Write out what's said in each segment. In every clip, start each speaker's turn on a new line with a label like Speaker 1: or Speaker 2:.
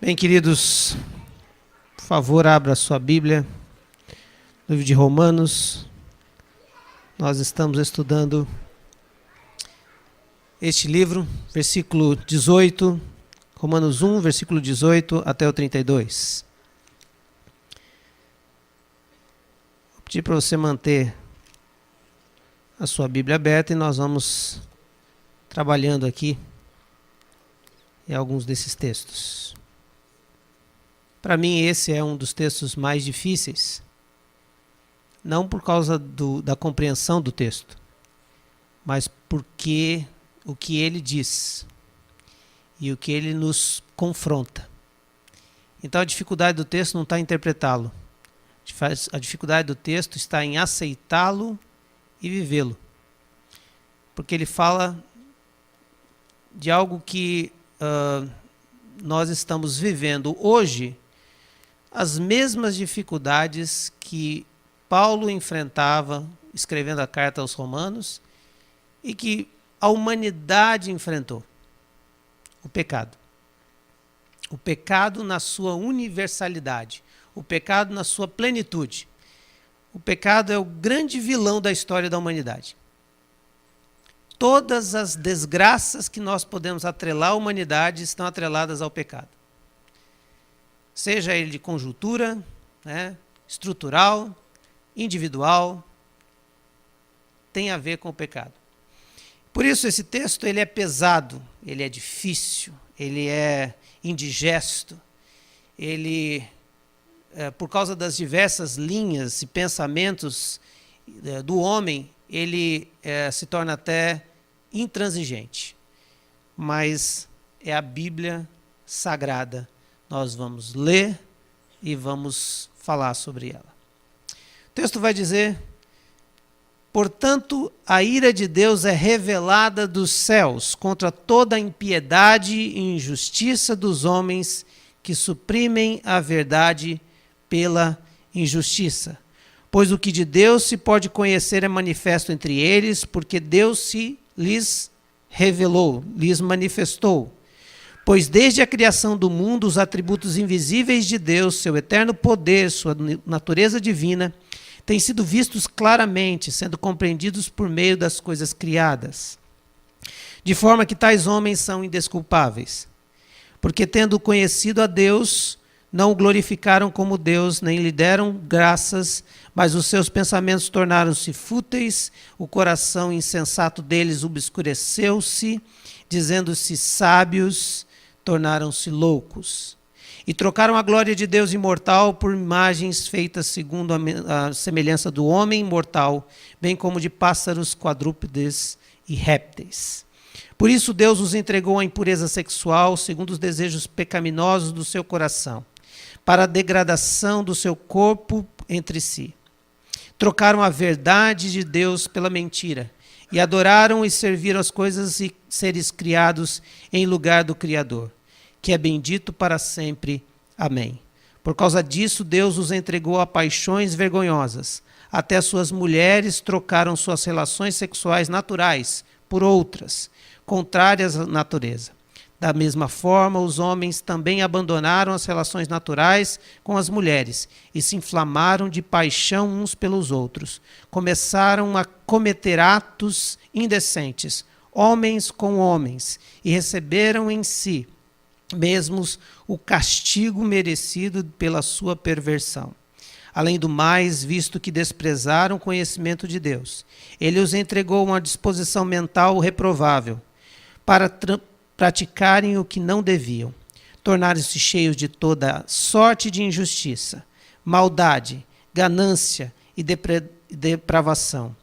Speaker 1: Bem, queridos, por favor, abra a sua Bíblia, no livro de Romanos. Nós estamos estudando este livro, versículo 18, Romanos 1, versículo 18 até o 32. Vou pedir para você manter a sua Bíblia aberta e nós vamos trabalhando aqui em alguns desses textos. Para mim, esse é um dos textos mais difíceis, não por causa da compreensão do texto, mas porque o que ele diz e o que ele nos confronta. Então, a dificuldade do texto não está em interpretá-lo. A dificuldade do texto está em aceitá-lo e vivê-lo. Porque ele fala de algo que nós estamos vivendo hoje, as mesmas dificuldades que Paulo enfrentava escrevendo a carta aos Romanos e que a humanidade enfrentou. O pecado. O pecado na sua universalidade. O pecado na sua plenitude. O pecado é o grande vilão da história da humanidade. Todas as desgraças que nós podemos atrelar à humanidade estão atreladas ao pecado. Seja ele de conjuntura, estrutural, individual, tem a ver com o pecado. Por isso esse texto ele é pesado, ele é difícil, ele é indigesto, ele, por causa das diversas linhas e pensamentos do homem, ele se torna até intransigente. Mas é a Bíblia Sagrada. Nós vamos ler e vamos falar sobre ela. O texto vai dizer: portanto, a ira de Deus é revelada dos céus contra toda a impiedade e injustiça dos homens que suprimem a verdade pela injustiça. Pois o que de Deus se pode conhecer é manifesto entre eles, porque Deus se lhes revelou, lhes manifestou. Pois desde a criação do mundo, os atributos invisíveis de Deus, seu eterno poder, sua natureza divina, têm sido vistos claramente, sendo compreendidos por meio das coisas criadas. De forma que tais homens são indesculpáveis. Porque tendo conhecido a Deus, não o glorificaram como Deus, nem lhe deram graças, mas os seus pensamentos tornaram-se fúteis, o coração insensato deles obscureceu-se, dizendo-se sábios, tornaram-se loucos. E trocaram a glória de Deus imortal por imagens feitas segundo a semelhança do homem mortal, bem como de pássaros, quadrúpedes e répteis. Por isso Deus os entregou à impureza sexual, segundo os desejos pecaminosos do seu coração, para a degradação do seu corpo entre si. Trocaram a verdade de Deus pela mentira, e adoraram e serviram as coisas e seres criados em lugar do Criador, que é bendito para sempre. Amém. Por causa disso, Deus os entregou a paixões vergonhosas. Até as suas mulheres trocaram suas relações sexuais naturais por outras, contrárias à natureza. Da mesma forma, os homens também abandonaram as relações naturais com as mulheres e se inflamaram de paixão uns pelos outros. Começaram a cometer atos indecentes, homens com homens, e receberam em si mesmos o castigo merecido pela sua perversão. Além do mais, visto que desprezaram o conhecimento de Deus, ele os entregou a uma disposição mental reprovável, para praticarem o que não deviam, tornaram-se cheios de toda sorte de injustiça, maldade, ganância e depravação.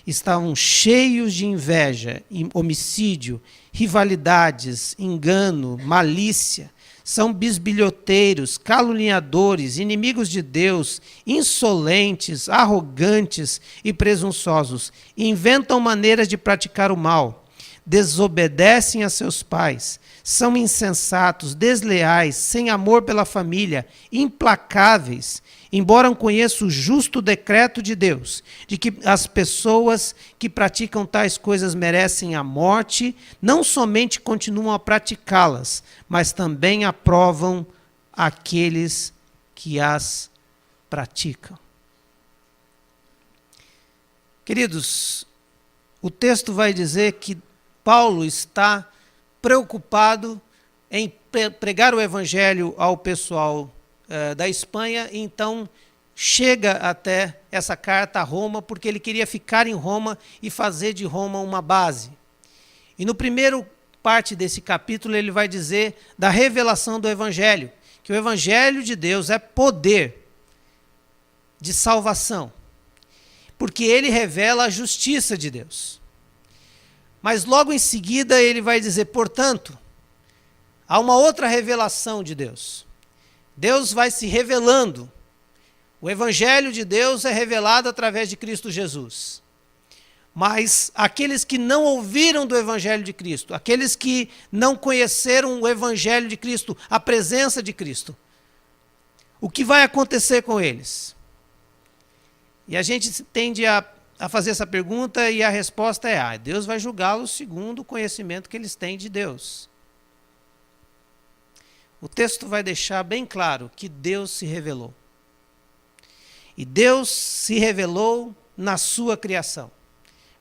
Speaker 1: Estavam cheios de inveja, homicídio, rivalidades, engano, malícia. São bisbilhoteiros, caluniadores, inimigos de Deus, insolentes, arrogantes e presunçosos. Inventam maneiras de praticar o mal. Desobedecem a seus pais, são insensatos, desleais, sem amor pela família, implacáveis, embora conheçam o justo decreto de Deus, de que as pessoas que praticam tais coisas merecem a morte, não somente continuam a praticá-las, mas também aprovam aqueles que as praticam. Queridos, o texto vai dizer que Paulo está preocupado em pregar o evangelho ao pessoal da Espanha, e então chega até essa carta a Roma, porque ele queria ficar em Roma e fazer de Roma uma base. E no primeiro parte desse capítulo ele vai dizer da revelação do evangelho, que o evangelho de Deus é poder de salvação, porque ele revela a justiça de Deus. Mas logo em seguida ele vai dizer, portanto, há uma outra revelação de Deus. Deus vai se revelando. O evangelho de Deus é revelado através de Cristo Jesus. Mas aqueles que não ouviram do evangelho de Cristo, aqueles que não conheceram o evangelho de Cristo, a presença de Cristo, o que vai acontecer com eles? E a gente tende a fazer essa pergunta e a resposta é: Deus vai julgá-los segundo o conhecimento que eles têm de Deus. O texto vai deixar bem claro que Deus se revelou. E Deus se revelou na sua criação.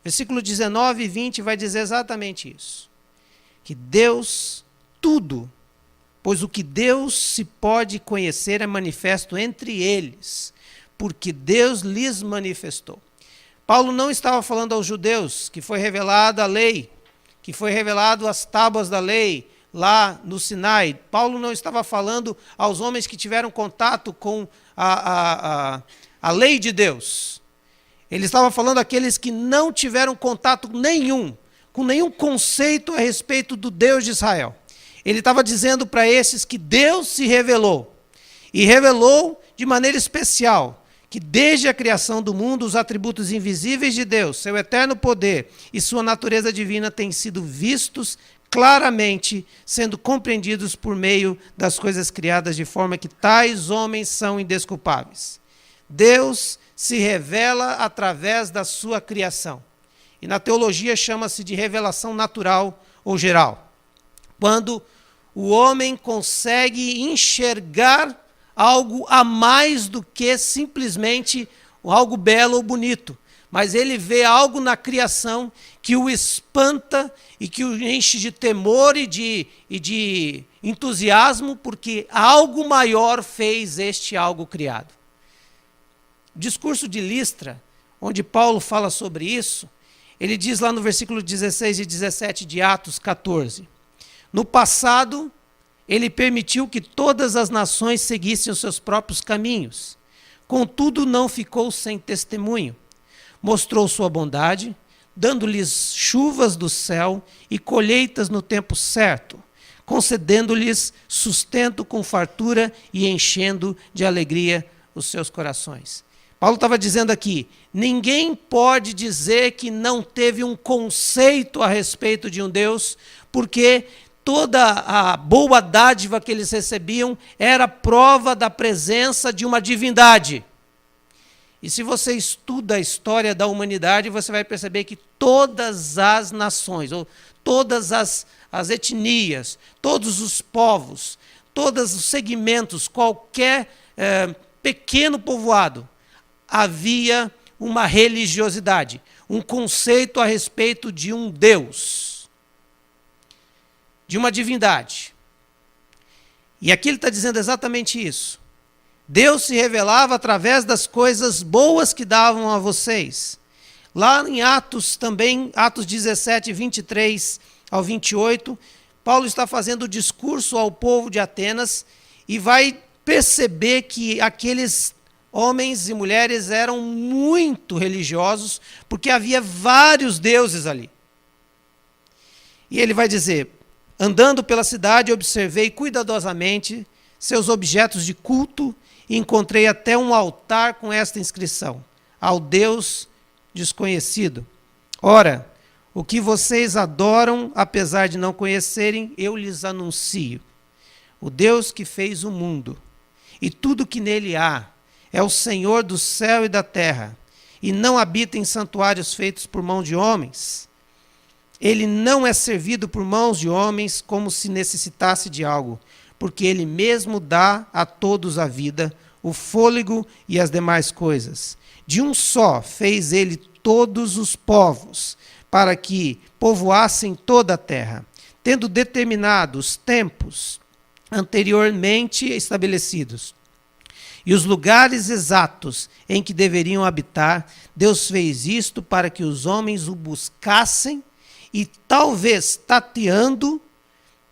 Speaker 1: Versículo 19 e 20 vai dizer exatamente isso. Que Deus, tudo, pois o que Deus se pode conhecer é manifesto entre eles, porque Deus lhes manifestou. Paulo não estava falando aos judeus que foi revelada a lei, que foi revelado as tábuas da lei lá no Sinai. Paulo não estava falando aos homens que tiveram contato com a lei de Deus. Ele estava falando àqueles que não tiveram contato nenhum, com nenhum conceito a respeito do Deus de Israel. Ele estava dizendo para esses que Deus se revelou, e revelou de maneira especial, que desde a criação do mundo os atributos invisíveis de Deus, seu eterno poder e sua natureza divina têm sido vistos claramente, sendo compreendidos por meio das coisas criadas, de forma que tais homens são indesculpáveis. Deus se revela através da sua criação. E na teologia chama-se de revelação natural ou geral. Quando o homem consegue enxergar algo a mais do que simplesmente algo belo ou bonito, mas ele vê algo na criação que o espanta e que o enche de temor e de entusiasmo, porque algo maior fez este algo criado. O discurso de Listra, onde Paulo fala sobre isso, ele diz lá no versículo 16 e 17 de Atos 14, no passado, ele permitiu que todas as nações seguissem os seus próprios caminhos. Contudo, não ficou sem testemunho. Mostrou sua bondade, dando-lhes chuvas do céu e colheitas no tempo certo, concedendo-lhes sustento com fartura e enchendo de alegria os seus corações. Paulo estava dizendo aqui, ninguém pode dizer que não teve um conceito a respeito de um Deus, porque toda a boa dádiva que eles recebiam era prova da presença de uma divindade. E se você estuda a história da humanidade, você vai perceber que todas as nações, ou todas as etnias, todos os povos, todos os segmentos, qualquer pequeno povoado, havia uma religiosidade, um conceito a respeito de um Deus, de uma divindade. E aqui ele está dizendo exatamente isso. Deus se revelava através das coisas boas que davam a vocês. Lá em Atos também, Atos 17, 23 ao 28, Paulo está fazendo o discurso ao povo de Atenas e vai perceber que aqueles homens e mulheres eram muito religiosos, porque havia vários deuses ali. E ele vai dizer, andando pela cidade, observei cuidadosamente seus objetos de culto e encontrei até um altar com esta inscrição, ao Deus desconhecido. Ora, o que vocês adoram, apesar de não conhecerem, eu lhes anuncio. O Deus que fez o mundo e tudo que nele há, é o Senhor do céu e da terra, e não habita em santuários feitos por mão de homens. Ele não é servido por mãos de homens como se necessitasse de algo, porque ele mesmo dá a todos a vida, o fôlego e as demais coisas. De um só fez ele todos os povos, para que povoassem toda a terra, tendo determinado os tempos anteriormente estabelecidos e os lugares exatos em que deveriam habitar. Deus fez isto para que os homens o buscassem e, talvez tateando,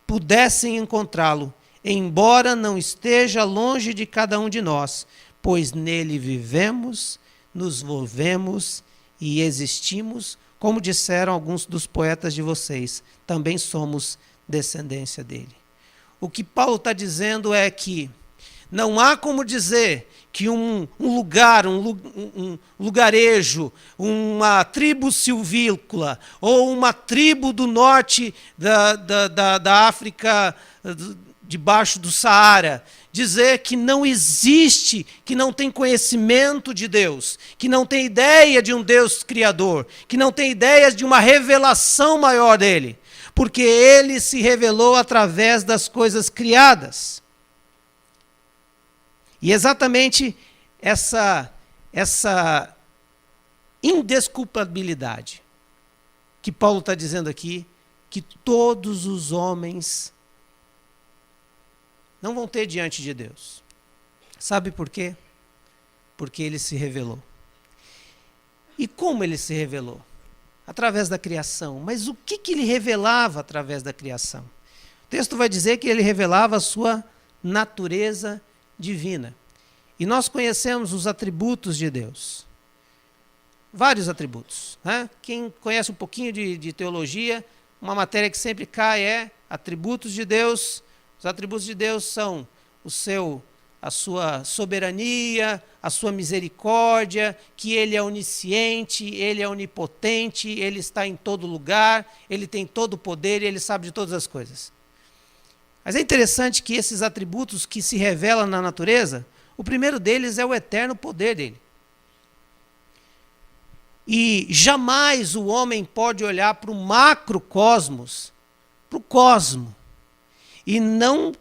Speaker 1: pudessem encontrá-lo, embora não esteja longe de cada um de nós, pois nele vivemos, nos movemos e existimos, como disseram alguns dos poetas de vocês, também somos descendência dele. O que Paulo está dizendo é que não há como dizer que um lugarejo, uma tribo silvícola ou uma tribo do norte da África, debaixo do Saara, dizer que não existe, que não tem conhecimento de Deus, que não tem ideia de um Deus criador, que não tem ideia de uma revelação maior dele, porque ele se revelou através das coisas criadas. E exatamente essa indesculpabilidade que Paulo está dizendo aqui, que todos os homens não vão ter diante de Deus. Sabe por quê? Porque ele se revelou. E como ele se revelou? Através da criação. Mas o que ele revelava através da criação? O texto vai dizer que ele revelava a sua natureza divina. E nós conhecemos os atributos de Deus. Vários atributos. Né? Quem conhece um pouquinho de teologia, uma matéria que sempre cai é atributos de Deus. Os atributos de Deus são a sua soberania, a sua misericórdia, que ele é onisciente, ele é onipotente, ele está em todo lugar, ele tem todo o poder e ele sabe de todas as coisas. Mas é interessante que esses atributos que se revelam na natureza, o primeiro deles é o eterno poder dele. E jamais o homem pode olhar para o macrocosmos, para o cosmo, e não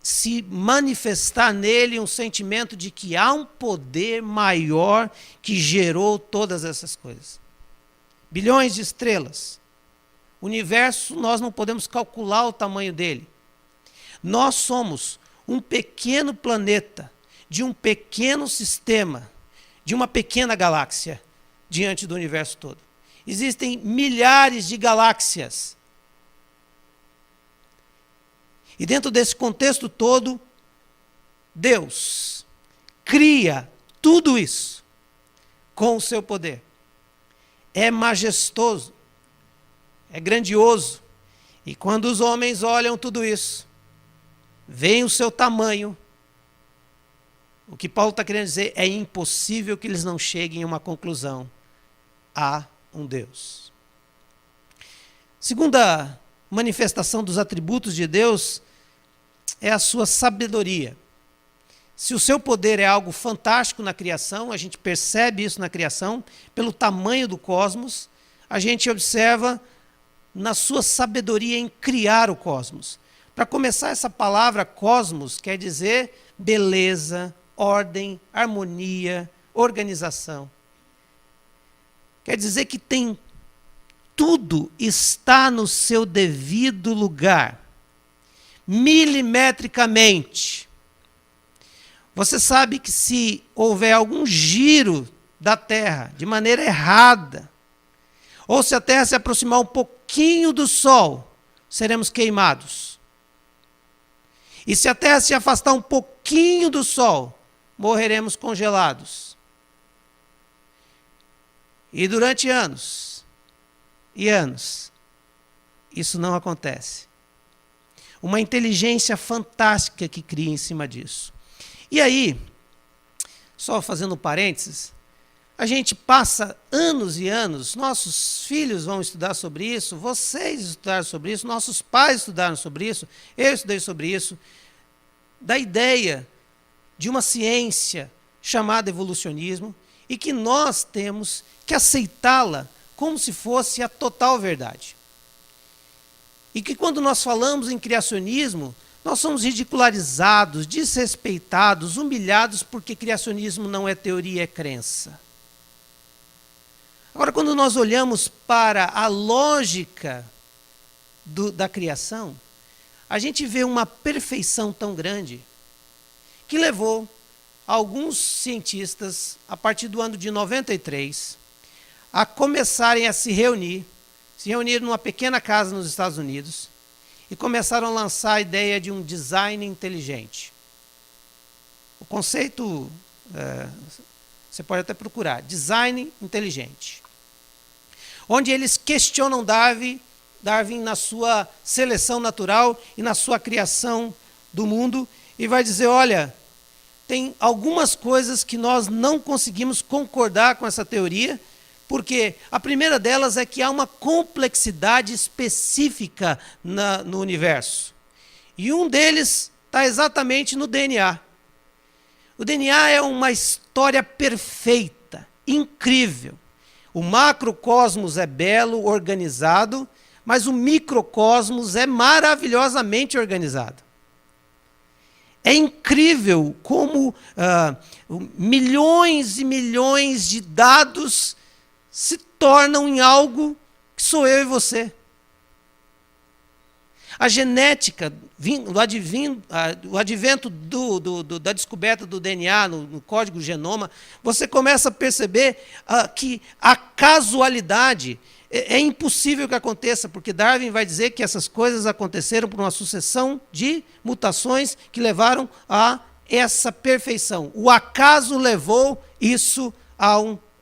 Speaker 1: se manifestar nele um sentimento de que há um poder maior que gerou todas essas coisas. Bilhões de estrelas. O universo, nós não podemos calcular o tamanho dele. Nós somos um pequeno planeta, de um pequeno sistema, de uma pequena galáxia, diante do universo todo. Existem milhares de galáxias. E dentro desse contexto todo, Deus cria tudo isso com o seu poder. É majestoso, é grandioso. E quando os homens olham tudo isso, veem o seu tamanho, o que Paulo está querendo dizer é impossível que eles não cheguem a uma conclusão. Há um Deus. Segunda manifestação dos atributos de Deus é a sua sabedoria. Se o seu poder é algo fantástico na criação, a gente percebe isso na criação, pelo tamanho do cosmos, a gente observa na sua sabedoria em criar o cosmos. Para começar, essa palavra cosmos quer dizer beleza, ordem, harmonia, organização. Quer dizer que tudo está no seu devido lugar, milimetricamente. Você sabe que se houver algum giro da Terra de maneira errada, ou se a Terra se aproximar um pouquinho do Sol, seremos queimados. E se a Terra se afastar um pouquinho do Sol, morreremos congelados. E durante anos e anos, isso não acontece. Uma inteligência fantástica que cria em cima disso. E aí, só fazendo um parênteses, a gente passa anos e anos, nossos filhos vão estudar sobre isso, vocês estudaram sobre isso, nossos pais estudaram sobre isso, eu estudei sobre isso, da ideia de uma ciência chamada evolucionismo, e que nós temos que aceitá-la como se fosse a total verdade. E que quando nós falamos em criacionismo, Nós somos ridicularizados, desrespeitados, humilhados porque criacionismo não é teoria, é crença. Agora, quando nós olhamos para a lógica da criação, a gente vê uma perfeição tão grande que levou alguns cientistas, a partir do ano de 93, a começarem a se reuniram numa pequena casa nos Estados Unidos e começaram a lançar a ideia de um design inteligente. O conceito, você pode até procurar, design inteligente. Onde eles questionam Darwin na sua seleção natural e na sua criação do mundo, e vai dizer, olha, tem algumas coisas que nós não conseguimos concordar com essa teoria, porque a primeira delas é que há uma complexidade específica no universo. E um deles está exatamente no DNA. O DNA é uma história perfeita, incrível. O macrocosmos é belo, organizado, mas o microcosmos é maravilhosamente organizado. É incrível como milhões e milhões de dados se tornam em algo que sou eu e você. A genética, o advento da descoberta do DNA no código genoma, você começa a perceber que a casualidade é impossível que aconteça, porque Darwin vai dizer que essas coisas aconteceram por uma sucessão de mutações que levaram a essa perfeição. O acaso levou isso a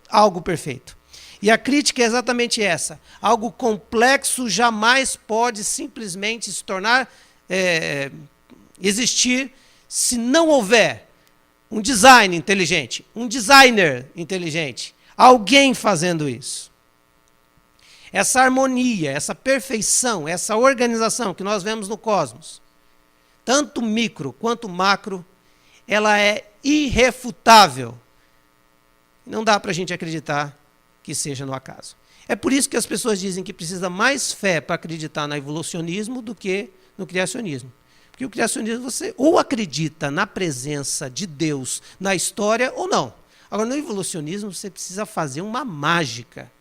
Speaker 1: algo perfeito. E a crítica é exatamente essa. Algo complexo jamais pode simplesmente se tornar, existir, se não houver um design inteligente, um designer inteligente, alguém fazendo isso. Essa harmonia, essa perfeição, essa organização que nós vemos no cosmos, tanto micro quanto macro, ela é irrefutável. Não dá para a gente acreditar que seja no acaso. É por isso que as pessoas dizem que precisa mais fé para acreditar no evolucionismo do que no criacionismo. Porque o criacionismo você ou acredita na presença de Deus na história ou não. Agora, no evolucionismo você precisa fazer uma mágica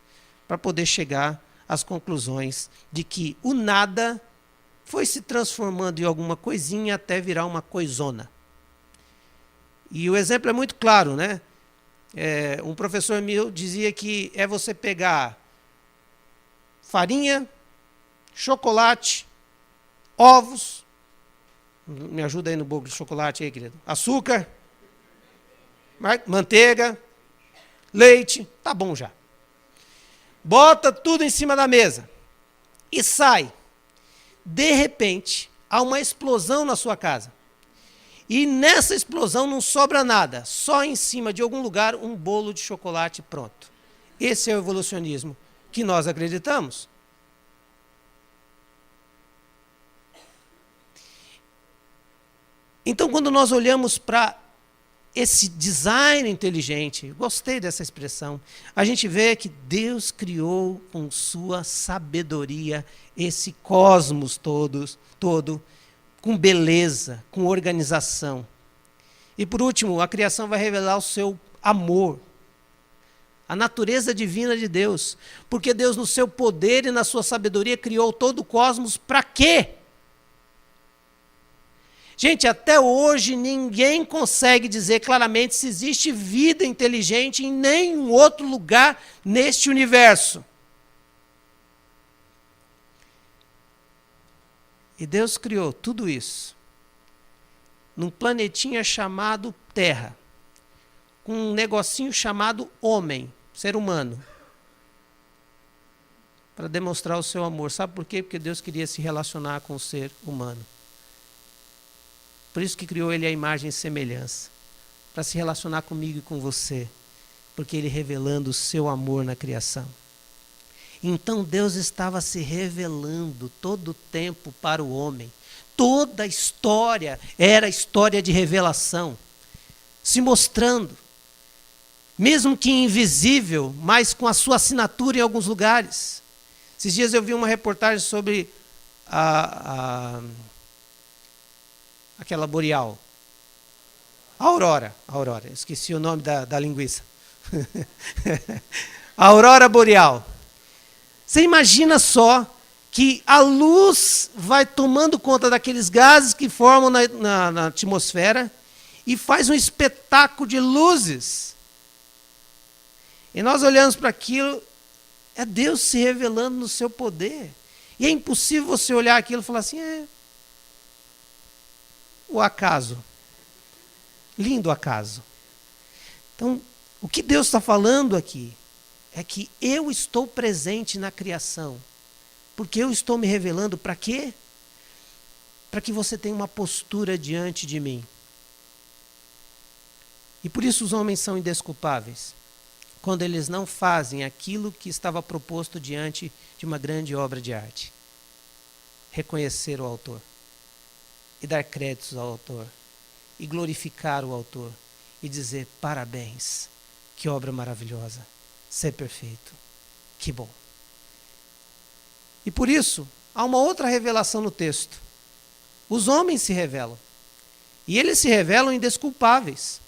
Speaker 1: para poder chegar às conclusões de que o nada foi se transformando em alguma coisinha até virar uma coisona. E o exemplo é muito claro, né? Um professor meu dizia que é você pegar farinha, chocolate, ovos, me ajuda aí no bolo de chocolate aí, querido, açúcar, manteiga, leite, tá bom já. Bota tudo em cima da mesa e sai. De repente, há uma explosão na sua casa. E nessa explosão não sobra nada, só em cima de algum lugar um bolo de chocolate pronto. Esse é o evolucionismo que nós acreditamos. Então, quando nós olhamos para esse design inteligente, gostei dessa expressão, a gente vê que Deus criou com sua sabedoria esse cosmos todo, com beleza, com organização. E por último, a criação vai revelar o seu amor, a natureza divina de Deus, porque Deus no seu poder e na sua sabedoria criou todo o cosmos para quê? Gente, até hoje ninguém consegue dizer claramente se existe vida inteligente em nenhum outro lugar neste universo. E Deus criou tudo isso num planetinha chamado Terra, com um negocinho chamado homem, ser humano, para demonstrar o seu amor. Sabe por quê? Porque Deus queria se relacionar com o ser humano. Por isso que criou ele à imagem e semelhança, para se relacionar comigo e com você, porque ele revelando o seu amor na criação. Então Deus estava se revelando todo o tempo para o homem. Toda a história era história de revelação, se mostrando, mesmo que invisível, mas com a sua assinatura em alguns lugares. Esses dias eu vi uma reportagem sobre Aquela boreal. Aurora. Esqueci o nome da linguiça. A aurora boreal. Você imagina só que a luz vai tomando conta daqueles gases que formam na atmosfera e faz um espetáculo de luzes. E nós olhamos para aquilo, é Deus se revelando no seu poder. E é impossível você olhar aquilo e falar assim, o acaso. Lindo acaso. Então, o que Deus está falando aqui é que eu estou presente na criação. Porque eu estou me revelando para quê? Para que você tenha uma postura diante de mim. E por isso os homens são indesculpáveis. Quando eles não fazem aquilo que estava proposto diante de uma grande obra de arte. Reconhecer o autor. E dar créditos ao autor. E glorificar o autor. E dizer, parabéns, que obra maravilhosa. Ser perfeito. Que bom. E por isso, há uma outra revelação no texto. Os homens se revelam. E eles se revelam indesculpáveis.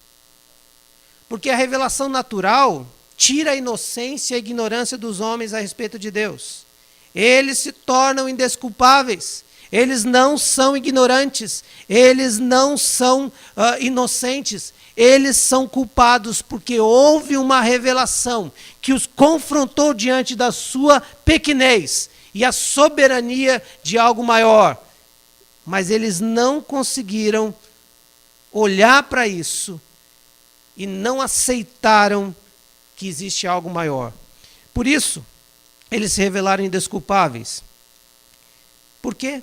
Speaker 1: Porque a revelação natural tira a inocência e a ignorância dos homens a respeito de Deus. Eles se tornam indesculpáveis. Eles não são ignorantes. Eles não são inocentes. Eles são culpados porque houve uma revelação que os confrontou diante da sua pequenez e a soberania de algo maior. Mas eles não conseguiram olhar para isso e não aceitaram que existe algo maior. Por isso, eles se revelaram indesculpáveis. Por quê?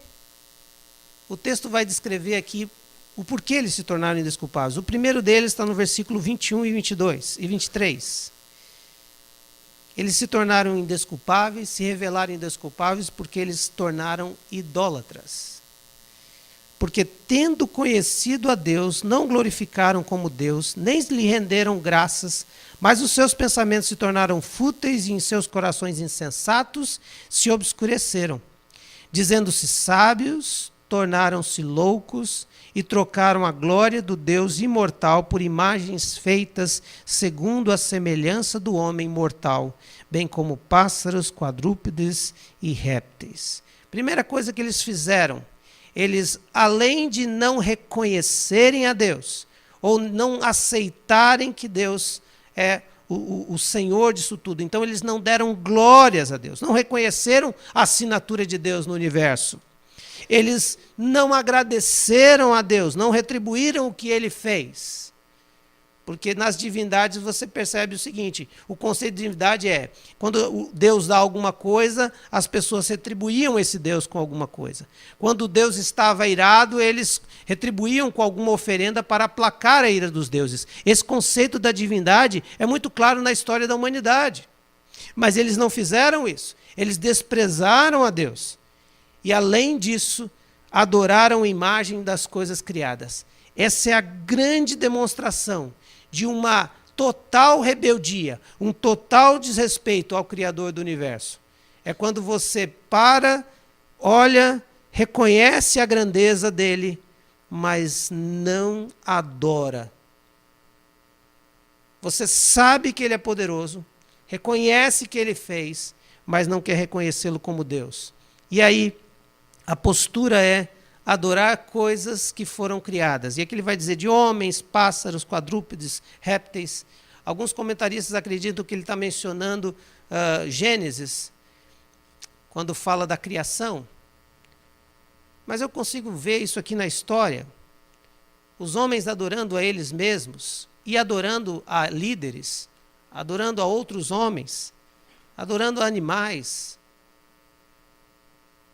Speaker 1: O texto vai descrever aqui o porquê eles se tornaram indesculpáveis. O primeiro deles está no versículo 21 e 22 e 23. Eles se tornaram indesculpáveis, se revelaram indesculpáveis porque eles se tornaram idólatras. Porque tendo conhecido a Deus, não glorificaram como Deus, nem lhe renderam graças, mas os seus pensamentos se tornaram fúteis e em seus corações insensatos se obscureceram. Dizendo-se sábios, tornaram-se loucos e trocaram a glória do Deus imortal por imagens feitas segundo a semelhança do homem mortal, bem como pássaros, quadrúpedes e répteis. Primeira coisa que eles fizeram, eles, além de não reconhecerem a Deus, ou não aceitarem que Deus é o Senhor disso tudo, então eles não deram glórias a Deus, não reconheceram a assinatura de Deus no universo. Eles não agradeceram a Deus, não retribuíram o que Ele fez. Porque nas divindades você percebe o seguinte, o conceito de divindade é, quando Deus dá alguma coisa, as pessoas retribuíam esse Deus com alguma coisa. Quando Deus estava irado, eles retribuíam com alguma oferenda para aplacar a ira dos deuses. Esse conceito da divindade é muito claro na história da humanidade. Mas eles não fizeram isso, eles desprezaram a Deus. E, além disso, adoraram a imagem das coisas criadas. Essa é a grande demonstração de uma total rebeldia, um total desrespeito ao Criador do universo. É quando você para, olha, reconhece a grandeza dele, mas não adora. Você sabe que ele é poderoso, reconhece que ele fez, mas não quer reconhecê-lo como Deus. E aí, a postura é adorar coisas que foram criadas. E aqui ele vai dizer de homens, pássaros, quadrúpedes, répteis. Alguns comentaristas acreditam que ele está mencionando Gênesis, quando fala da criação. Mas eu consigo ver isso aqui na história. Os homens adorando a eles mesmos e adorando a líderes, adorando a outros homens, adorando a animais.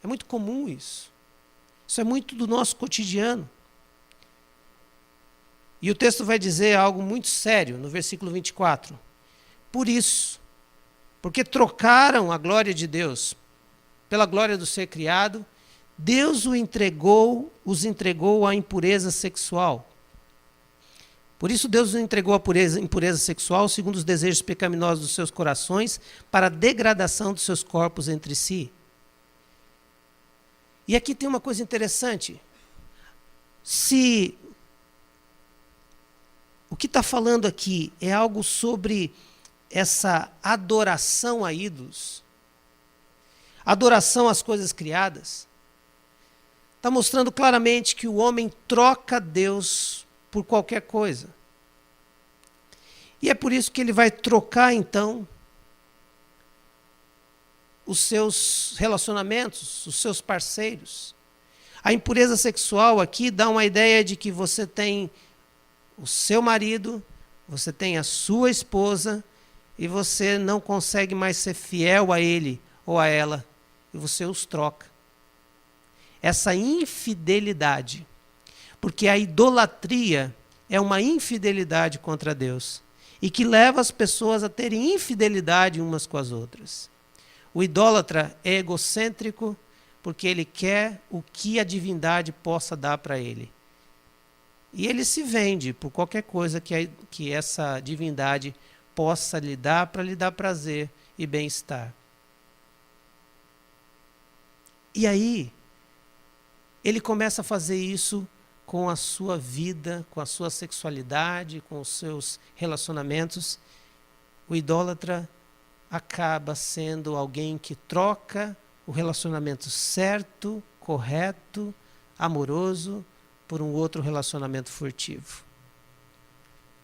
Speaker 1: É muito comum isso. Isso é muito do nosso cotidiano. E o texto vai dizer algo muito sério no versículo 24. Por isso, porque trocaram a glória de Deus pela glória do ser criado, Deus os entregou à impureza sexual. Por isso Deus os entregou à impureza sexual, segundo os desejos pecaminosos dos seus corações, para a degradação dos seus corpos entre si. E aqui tem uma coisa interessante. se o que está falando aqui é algo sobre essa adoração a ídolos, adoração às coisas criadas, está mostrando claramente que o homem troca Deus por qualquer coisa. E é por isso que ele vai trocar, então, os seus relacionamentos, os seus parceiros. A impureza sexual aqui dá uma ideia de que você tem o seu marido, você tem a sua esposa, e você não consegue mais ser fiel a ele ou a ela, e você os troca. Essa infidelidade, porque a idolatria é uma infidelidade contra Deus, e que leva as pessoas a terem infidelidade umas com as outras. O idólatra é egocêntrico porque ele quer o que a divindade possa dar para ele. E ele se vende por qualquer coisa que essa divindade possa lhe dar para lhe dar prazer e bem-estar. E aí, ele começa a fazer isso com a sua vida, com a sua sexualidade, com os seus relacionamentos. O idólatra acaba sendo alguém que troca o relacionamento certo, correto, amoroso, por um outro relacionamento furtivo.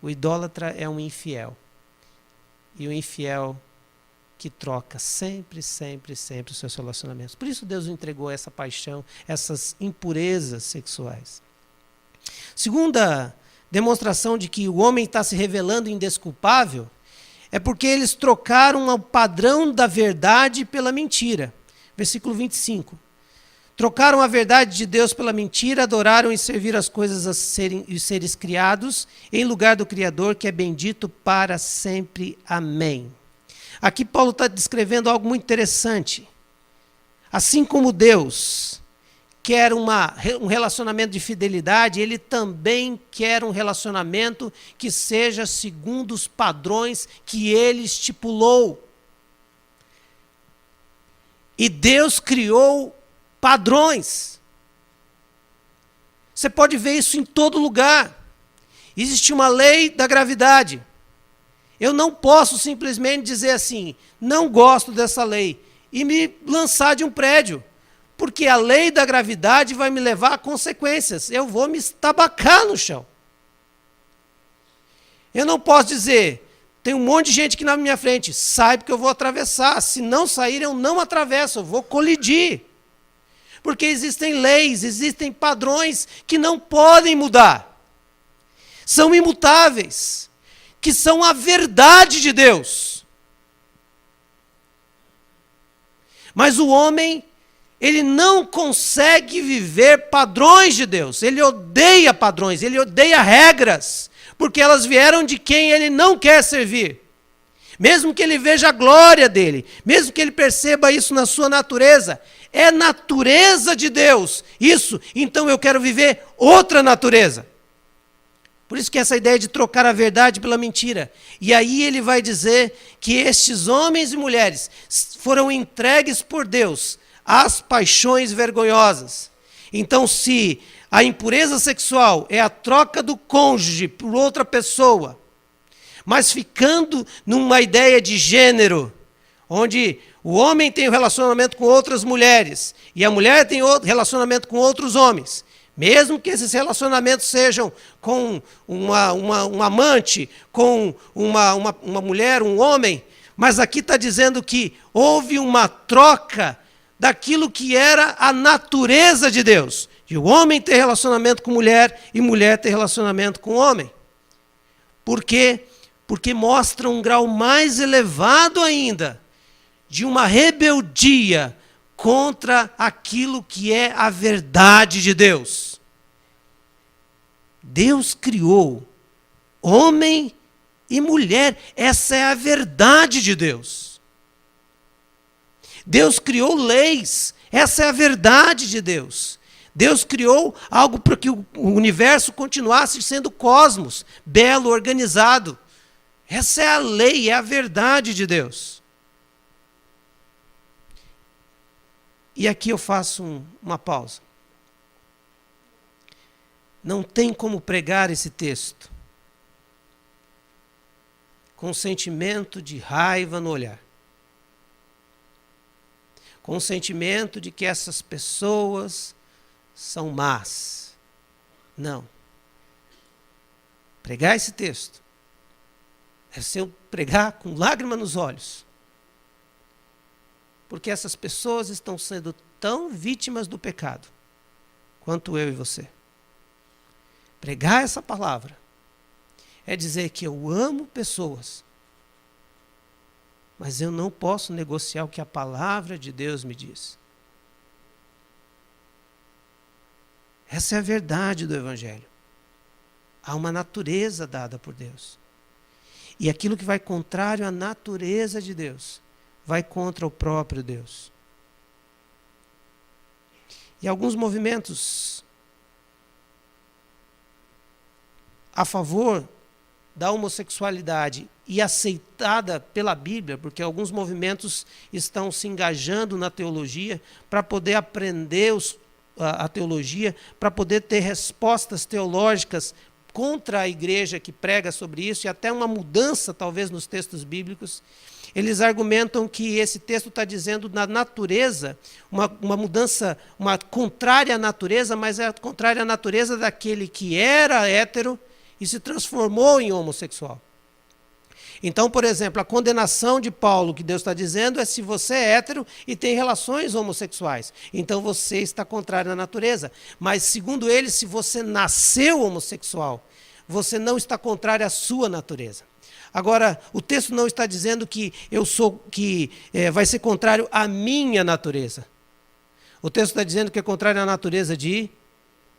Speaker 1: O idólatra é um infiel. E o infiel que troca sempre, sempre, sempre os seus relacionamentos. Por isso Deus entregou essa paixão, essas impurezas sexuais. Segunda demonstração de que o homem está se revelando indesculpável é porque eles trocaram o padrão da verdade pela mentira. Versículo 25. Trocaram a verdade de Deus pela mentira, adoraram e serviram as coisas e os seres criados, em lugar do Criador, que é bendito para sempre. Amém. Aqui Paulo está descrevendo algo muito interessante. Assim como Deus quer um relacionamento de fidelidade, ele também quer um relacionamento que seja segundo os padrões que ele estipulou. E Deus criou padrões. Você pode ver isso em todo lugar. Existe uma lei da gravidade. Eu não posso simplesmente dizer assim, não gosto dessa lei, e me lançar de um prédio, porque a lei da gravidade vai me levar a consequências. Eu vou me estabacar no chão. Eu não posso dizer, tem um monte de gente aqui na minha frente, saiba que eu vou atravessar. Se não sair, eu não atravesso, eu vou colidir. Porque existem leis, existem padrões que não podem mudar. São imutáveis, que são a verdade de Deus. Mas o homem, ele não consegue viver padrões de Deus. Ele odeia padrões, ele odeia regras, porque elas vieram de quem ele não quer servir. Mesmo que ele veja a glória dele, mesmo que ele perceba isso na sua natureza, é natureza de Deus. Isso, então eu quero viver outra natureza. Por isso que essa ideia de trocar a verdade pela mentira. E aí ele vai dizer que estes homens e mulheres foram entregues por Deus às paixões vergonhosas. Então, se a impureza sexual é a troca do cônjuge por outra pessoa, mas ficando numa ideia de gênero, onde o homem tem um relacionamento com outras mulheres e a mulher tem outro relacionamento com outros homens, mesmo que esses relacionamentos sejam com uma amante, com uma mulher, um homem, mas aqui está dizendo que houve uma troca daquilo que era a natureza de Deus, de o homem ter relacionamento com mulher e mulher ter relacionamento com homem. Por quê? Porque mostra um grau mais elevado ainda de uma rebeldia contra aquilo que é a verdade de Deus. Deus criou homem e mulher. Essa é a verdade de Deus. Deus criou leis. Essa é a verdade de Deus. Deus criou algo para que o universo continuasse sendo cosmos, belo, organizado. Essa é a lei, é a verdade de Deus. E aqui eu faço uma pausa. Não tem como pregar esse texto com um sentimento de raiva no olhar, com o sentimento de que essas pessoas são más. Não. Pregar esse texto deve ser pregar com lágrima nos olhos, porque essas pessoas estão sendo tão vítimas do pecado quanto eu e você. Pregar essa palavra é dizer que eu amo pessoas, mas eu não posso negociar o que a palavra de Deus me diz. Essa é a verdade do Evangelho. Há uma natureza dada por Deus. E aquilo que vai contrário à natureza de Deus, vai contra o próprio Deus. E alguns movimentos a favor da homossexualidade e aceitada pela Bíblia, porque alguns movimentos estão se engajando na teologia para poder aprender a teologia, para poder ter respostas teológicas contra a igreja que prega sobre isso, e até uma mudança, talvez, nos textos bíblicos. Eles argumentam que esse texto está dizendo na natureza, uma mudança, uma contrária à natureza, mas é contrária à natureza daquele que era hétero e se transformou em homossexual. Então, por exemplo, a condenação de Paulo, que Deus está dizendo, é se você é hétero e tem relações homossexuais. Então você está contrário à natureza. Mas, segundo ele, se você nasceu homossexual, você não está contrário à sua natureza. Agora, o texto não está dizendo que vai ser contrário à minha natureza. O texto está dizendo que é contrário à natureza de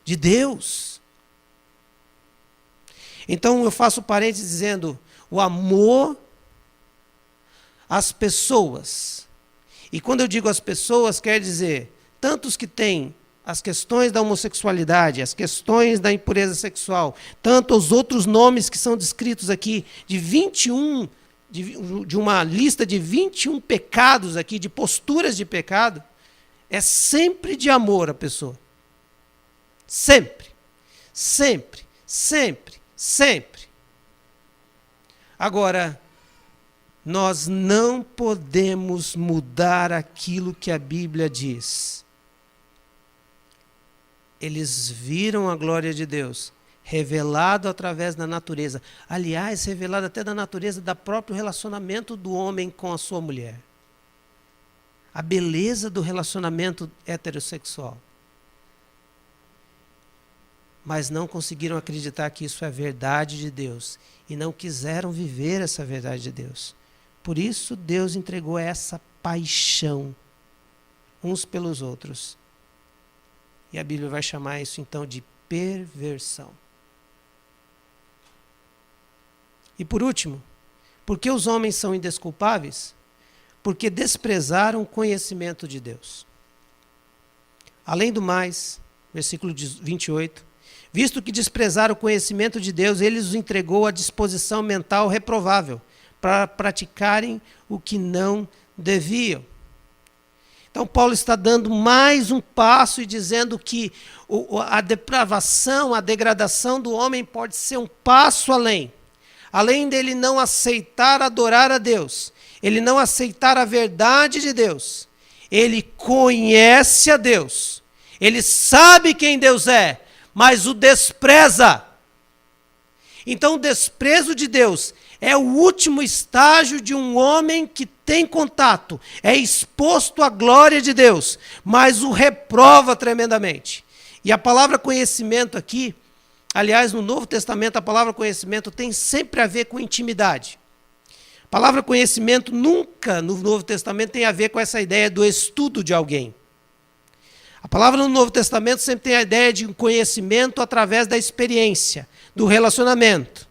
Speaker 1: Deus. Então eu faço parênteses dizendo o amor às pessoas. E quando eu digo as pessoas, quer dizer tanto os que têm as questões da homossexualidade, as questões da impureza sexual, tanto os outros nomes que são descritos aqui, de uma lista de 21 pecados aqui, de posturas de pecado, é sempre de amor à pessoa. Sempre. Sempre. Sempre. Sempre. Agora, nós não podemos mudar aquilo que a Bíblia diz. Eles viram a glória de Deus, revelado através da natureza. Aliás, revelado até da natureza do próprio relacionamento do homem com a sua mulher. A beleza do relacionamento heterossexual. Mas não conseguiram acreditar que isso é verdade de Deus. E não quiseram viver essa verdade de Deus. Por isso, Deus entregou essa paixão uns pelos outros. E a Bíblia vai chamar isso, então, de perversão. E por último, por que os homens são indesculpáveis? Porque desprezaram o conhecimento de Deus. Além do mais, versículo 28, visto que desprezaram o conhecimento de Deus, ele os entregou à disposição mental reprovável, para praticarem o que não deviam. Então Paulo está dando mais um passo e dizendo que a depravação, a degradação do homem pode ser um passo além. Além dele não aceitar adorar a Deus, ele não aceitar a verdade de Deus, ele conhece a Deus, ele sabe quem Deus é, mas o despreza. Então o desprezo de Deus é o último estágio de um homem que tem contato, é exposto à glória de Deus, mas o reprova tremendamente. E a palavra conhecimento aqui, aliás, no Novo Testamento, a palavra conhecimento tem sempre a ver com intimidade. A palavra conhecimento nunca no Novo Testamento tem a ver com essa ideia do estudo de alguém. A palavra no Novo Testamento sempre tem a ideia de conhecimento através da experiência, do relacionamento.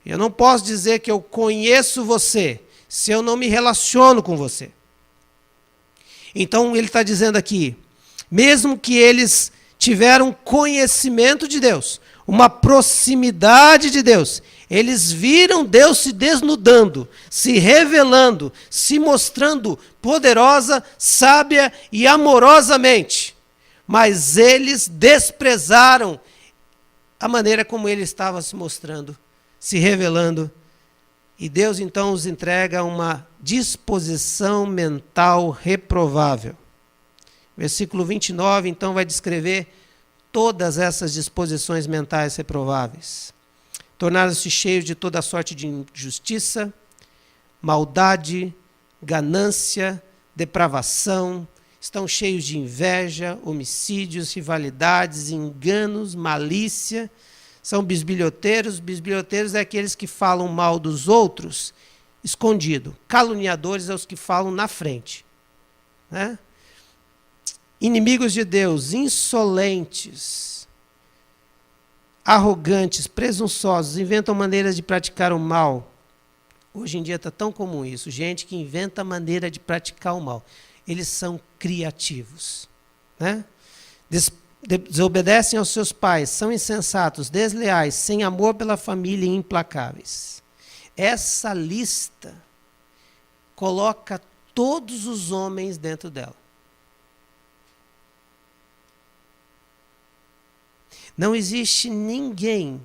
Speaker 1: Eu não posso dizer que eu conheço você se eu não me relaciono com você. Então ele está dizendo aqui, mesmo que eles tiveram conhecimento de Deus, uma proximidade de Deus, eles viram Deus se desnudando, se revelando, se mostrando poderosa, sábia e amorosamente. Mas eles desprezaram a maneira como ele estava se mostrando, se revelando. E Deus então os entrega uma disposição mental reprovável. Versículo 29, então, vai descrever todas essas disposições mentais reprováveis. Tornaram-se cheios de toda sorte de injustiça, maldade, ganância, depravação, estão cheios de inveja, homicídios, rivalidades, enganos, malícia. São bisbilhoteiros. Bisbilhoteiros é aqueles que falam mal dos outros escondido. Caluniadores é os que falam na frente, né? Inimigos de Deus, insolentes, arrogantes, presunçosos, inventam maneiras de praticar o mal. Hoje em dia está tão comum isso, gente que inventa maneira de praticar o mal. Eles são criativos, né? Desobedecem aos seus pais, são insensatos, desleais, sem amor pela família e implacáveis. Essa lista coloca todos os homens dentro dela. Não existe ninguém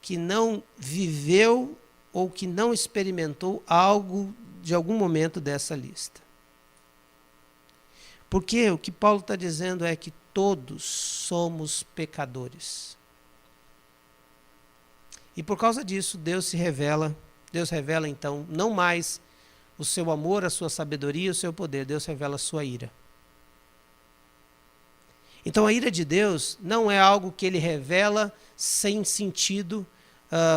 Speaker 1: que não viveu ou que não experimentou algo de algum momento dessa lista. Porque o que Paulo está dizendo é que todos somos pecadores. E por causa disso, Deus revela então não mais o seu amor, a sua sabedoria, o seu poder, Deus revela a sua ira. Então a ira de Deus não é algo que ele revela sem sentido,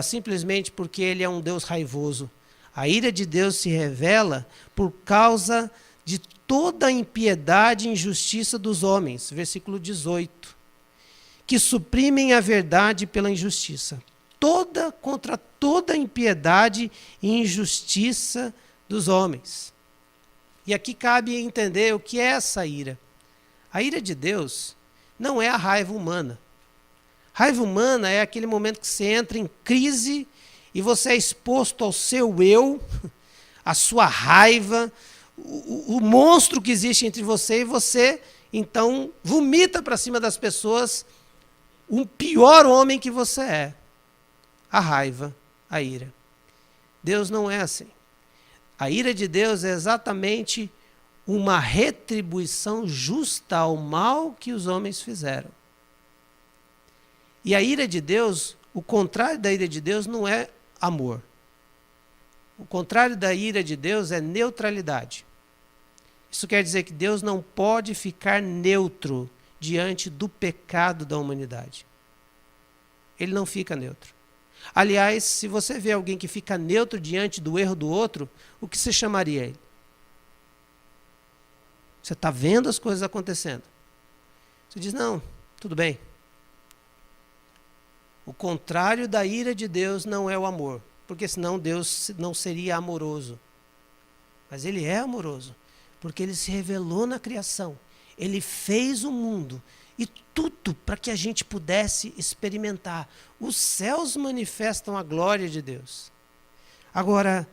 Speaker 1: simplesmente porque ele é um Deus raivoso. A ira de Deus se revela por causa de toda a impiedade e injustiça dos homens, versículo 18, que suprimem a verdade pela injustiça. Contra toda a impiedade e injustiça dos homens. E aqui cabe entender o que é essa ira. A ira de Deus não é a raiva humana. Raiva humana é aquele momento que você entra em crise e você é exposto ao seu eu, à sua raiva, o monstro que existe entre você, e você, então, vomita para cima das pessoas o pior homem que você é. A raiva, a ira. Deus não é assim. A ira de Deus é exatamente uma retribuição justa ao mal que os homens fizeram. E a ira de Deus, o contrário da ira de Deus não é amor. O contrário da ira de Deus é neutralidade. Isso quer dizer que Deus não pode ficar neutro diante do pecado da humanidade. Ele não fica neutro. Aliás, se você vê alguém que fica neutro diante do erro do outro, o que você chamaria ele? Você está vendo as coisas acontecendo. Você diz, não, tudo bem. O contrário da ira de Deus não é o amor, porque senão Deus não seria amoroso. Mas ele é amoroso, porque ele se revelou na criação. Ele fez o mundo e tudo para que a gente pudesse experimentar. Os céus manifestam a glória de Deus. Agora,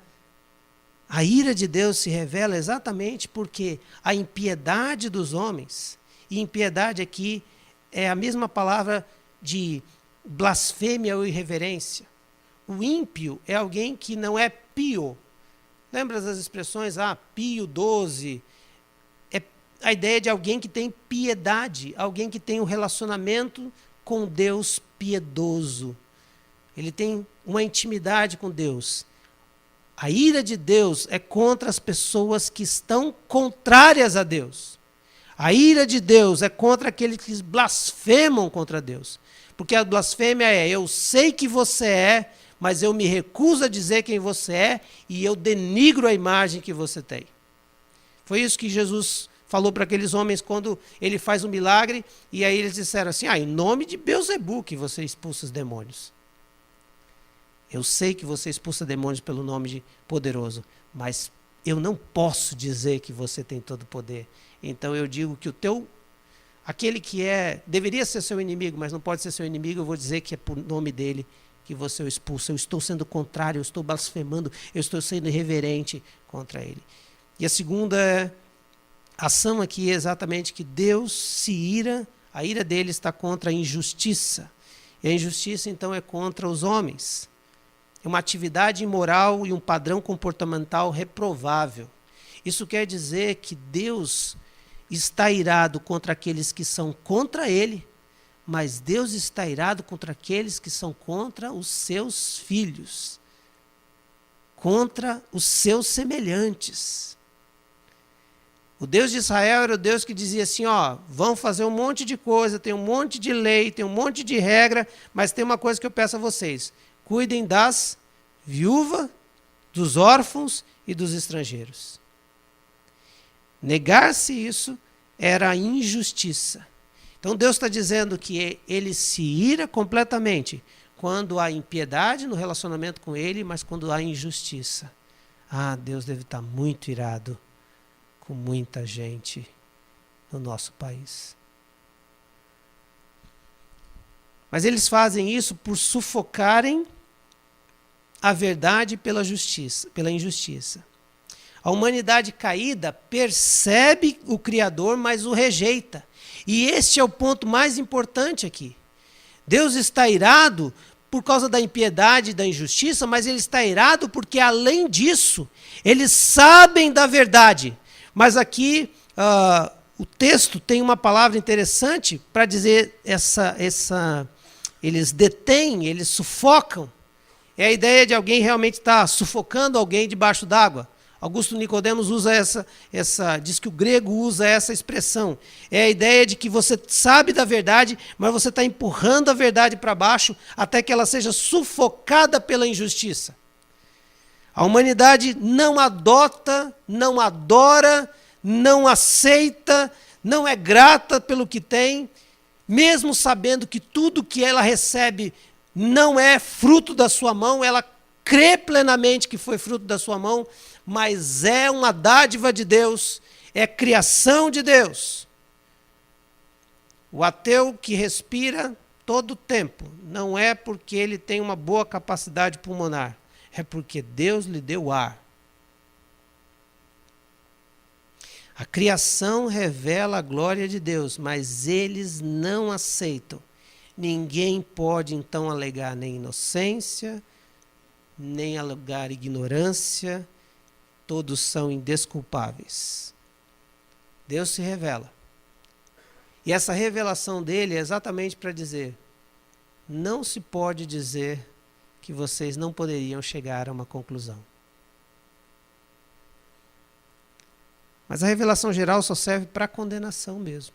Speaker 1: a ira de Deus se revela exatamente porque a impiedade dos homens, e impiedade aqui é a mesma palavra de blasfêmia ou irreverência. O ímpio é alguém que não é pio. Lembra das expressões, Pio XII? É a ideia de alguém que tem piedade, alguém que tem um relacionamento com Deus piedoso. Ele tem uma intimidade com Deus. A ira de Deus é contra as pessoas que estão contrárias a Deus. A ira de Deus é contra aqueles que blasfemam contra Deus. Porque a blasfêmia é, eu sei que você é, mas eu me recuso a dizer quem você é e eu denigro a imagem que você tem. Foi isso que Jesus falou para aqueles homens quando ele faz um milagre, e aí eles disseram assim, em nome de Beelzebu que você expulsa os demônios. Eu sei que você expulsa demônios pelo nome de poderoso, mas eu não posso dizer que você tem todo o poder. Então eu digo que aquele que deveria ser seu inimigo, mas não pode ser seu inimigo, eu vou dizer que é por nome dele que você o expulsa. Eu estou sendo contrário, eu estou blasfemando, eu estou sendo irreverente contra ele. E a segunda ação aqui é exatamente que Deus se ira A ira dele está contra a injustiça. E a injustiça, então, é contra os homens. É uma atividade imoral e um padrão comportamental reprovável. Isso quer dizer que Deus está irado contra aqueles que são contra ele, mas Deus está irado contra aqueles que são contra os seus filhos, contra os seus semelhantes. O Deus de Israel era o Deus que dizia assim, ó, vão fazer um monte de coisa, tem um monte de lei, tem um monte de regra, mas tem uma coisa que eu peço a vocês, cuidem das viúvas, dos órfãos e dos estrangeiros. Negar-se isso era a injustiça. Então Deus está dizendo que ele se ira completamente quando há impiedade no relacionamento com ele, mas quando há injustiça. Ah, Deus deve estar muito irado com muita gente no nosso país. Mas eles fazem isso por sufocarem a verdade pela injustiça. A humanidade caída percebe o Criador, mas o rejeita. E este é o ponto mais importante aqui. Deus está irado por causa da impiedade e da injustiça, mas ele está irado porque, além disso, eles sabem da verdade. Mas aqui o texto tem uma palavra interessante para dizer eles detêm, eles sufocam. É a ideia de alguém realmente estar sufocando alguém debaixo d'água. Augusto Nicodemos usa diz que o grego usa essa expressão. É a ideia de que você sabe da verdade, mas você está empurrando a verdade para baixo até que ela seja sufocada pela injustiça. A humanidade não adota, não adora, não aceita, não é grata pelo que tem, mesmo sabendo que tudo que ela recebe não é fruto da sua mão, ela crê plenamente que foi fruto da sua mão, mas é uma dádiva de Deus, é criação de Deus. O ateu que respira todo o tempo não é porque ele tem uma boa capacidade pulmonar, é porque Deus lhe deu ar. A criação revela a glória de Deus, mas eles não aceitam. Ninguém pode então alegar nem inocência, nem alegar ignorância, todos são indesculpáveis. Deus se revela. E essa revelação dele é exatamente para dizer, não se pode dizer que vocês não poderiam chegar a uma conclusão. Mas a revelação geral só serve para condenação mesmo.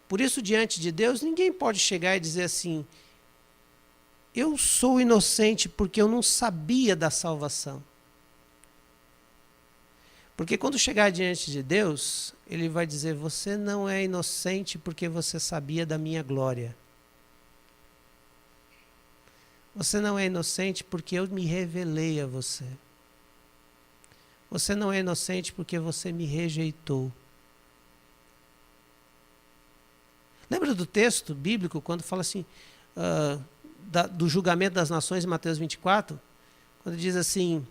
Speaker 1: Por isso, diante de Deus, ninguém pode chegar e dizer assim, eu sou inocente porque eu não sabia da salvação. Porque quando chegar diante de Deus, ele vai dizer, você não é inocente porque você sabia da minha glória. Você não é inocente porque eu me revelei a você. Você não é inocente porque você me rejeitou. Lembra do texto bíblico quando fala assim, do julgamento das nações em Mateus 24? Quando diz assim,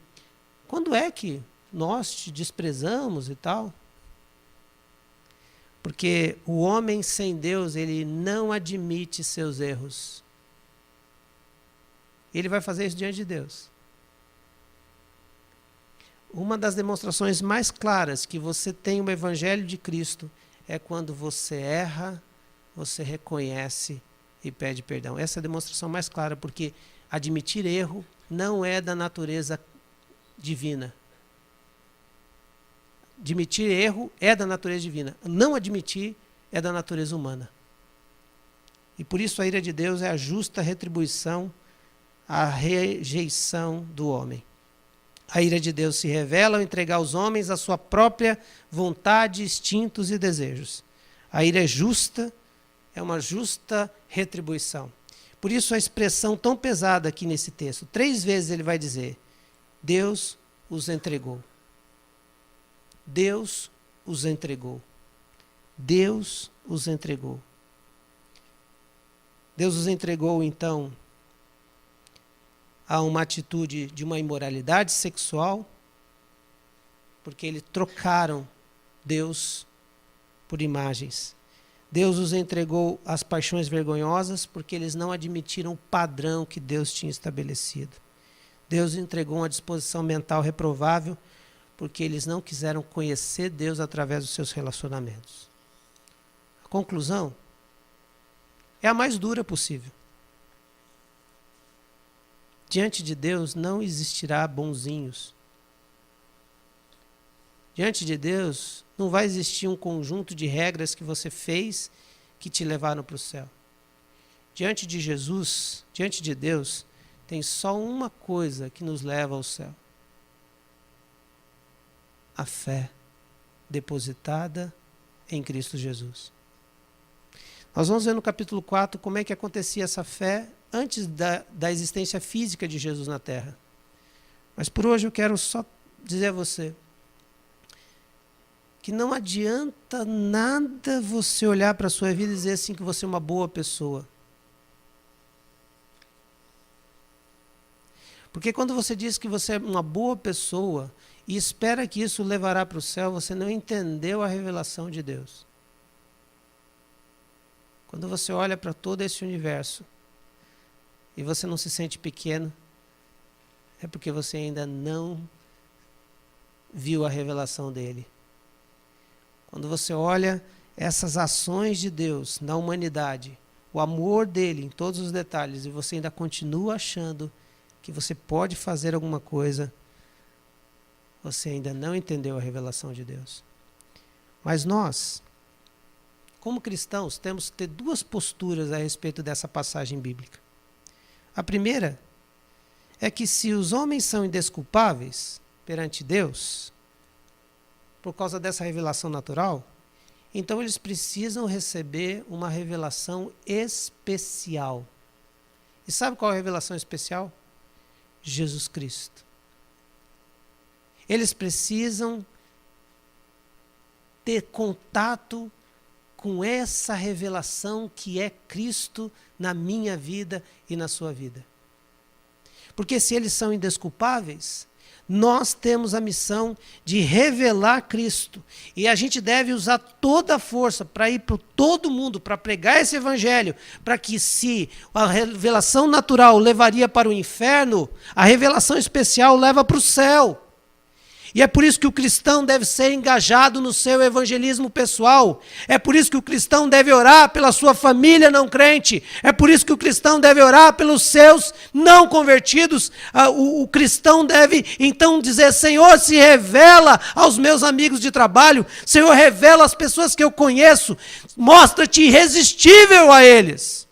Speaker 1: quando é que nós te desprezamos e tal? Porque o homem sem Deus, ele não admite seus erros. Ele vai fazer isso diante de Deus. Uma das demonstrações mais claras que você tem o Evangelho de Cristo é quando você erra, você reconhece e pede perdão. Essa é a demonstração mais clara, porque admitir erro não é da natureza divina. Admitir erro é da natureza divina. Não admitir é da natureza humana. E por isso a ira de Deus é a justa retribuição à rejeição do homem. A ira de Deus se revela ao entregar aos homens a sua própria vontade, instintos e desejos. A ira é justa, é uma justa retribuição. Por isso a expressão tão pesada aqui nesse texto. 3 vezes ele vai dizer, Deus os entregou. Deus os entregou. Deus os entregou. Deus os entregou, então, a uma atitude de uma imoralidade sexual, porque eles trocaram Deus por imagens. Deus os entregou às paixões vergonhosas porque eles não admitiram o padrão que Deus tinha estabelecido. Deus os entregou uma disposição mental reprovável porque eles não quiseram conhecer Deus através dos seus relacionamentos. A conclusão é a mais dura possível. Diante de Deus não existirá bonzinhos. Diante de Deus não vai existir um conjunto de regras que você fez que te levaram para o céu. Diante de Jesus, diante de Deus, tem só uma coisa que nos leva ao céu: a fé depositada em Cristo Jesus. Nós vamos ver no capítulo 4 como é que acontecia essa fé antes da existência física de Jesus na terra. Mas por hoje eu quero só dizer a você que não adianta nada você olhar para a sua vida e dizer assim que você é uma boa pessoa. Porque quando você diz que você é uma boa pessoa e espera que isso levará para o céu, você não entendeu a revelação de Deus. Quando você olha para todo esse universo e você não se sente pequeno, é porque você ainda não viu a revelação dele. Quando você olha essas ações de Deus na humanidade, o amor dele em todos os detalhes, e você ainda continua achando que você pode fazer alguma coisa, você ainda não entendeu a revelação de Deus. Mas nós, como cristãos, temos que ter duas posturas a respeito dessa passagem bíblica. A primeira é que se os homens são indesculpáveis perante Deus, por causa dessa revelação natural, então eles precisam receber uma revelação especial. E sabe qual é a revelação especial? Jesus Cristo. Eles precisam ter contato com essa revelação que é Cristo na minha vida e na sua vida. Porque se eles são indesculpáveis, nós temos a missão de revelar Cristo. E a gente deve usar toda a força para ir para todo mundo, para pregar esse evangelho, para que se a revelação natural levaria para o inferno, a revelação especial leva para o céu. E é por isso que o cristão deve ser engajado no seu evangelismo pessoal. É por isso que o cristão deve orar pela sua família não crente. É por isso que o cristão deve orar pelos seus não convertidos. O cristão deve então dizer: Senhor, se revela aos meus amigos de trabalho. Senhor, revela às pessoas que eu conheço. Mostra-te irresistível a eles.